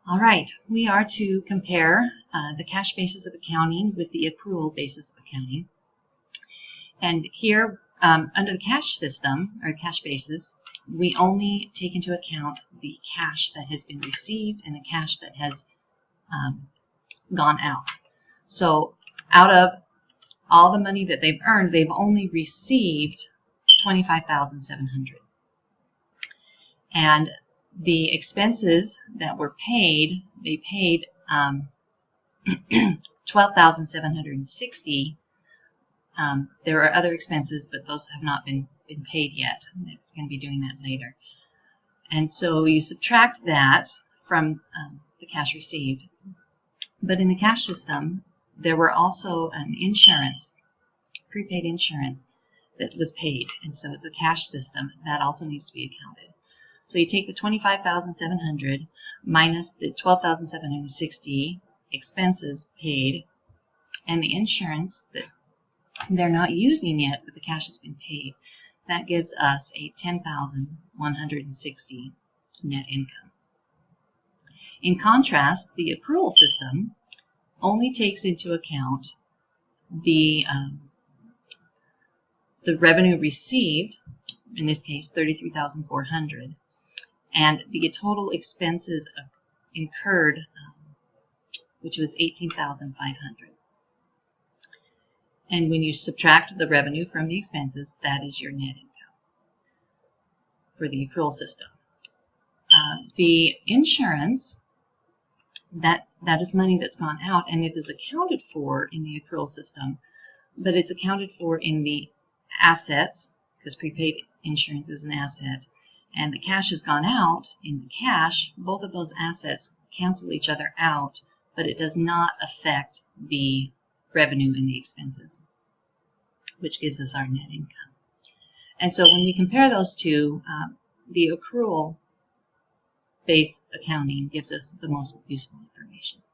All right, we are to compare the cash basis of accounting with the accrual basis of accounting. And here, under the cash system, or cash basis, we only take into account the cash that has been received and the cash that has gone out. So out of all the money that they've earned, they've only received $25,700. And the expenses that were paid, they paid $12,760. There are other expenses, but those have not been paid yet. They're going to be doing that later. And so you subtract that from the cash received. But in the cash system, there were also an insurance, prepaid insurance, that was paid. And so it's a cash system. That also needs to be accounted. So you take the $25,700 minus the $12,760 expenses paid and the insurance that they're not using yet, but the cash has been paid. That gives us a $10,160 net income. In contrast, the accrual system only takes into account the revenue received, in this case $33,400, and the total expenses incurred, which was $18,500. And when you subtract the revenue from the expenses, that is your net income for the accrual system. The insurance, that is money that's gone out, and it is accounted for in the accrual system, but it's accounted for in the assets, because prepaid insurance is an asset, and the cash has gone out in the cash. Both of those assets cancel each other out, but it does not affect the revenue and the expenses, which gives us our net income. And so when we compare those two, the accrual based accounting gives us the most useful information.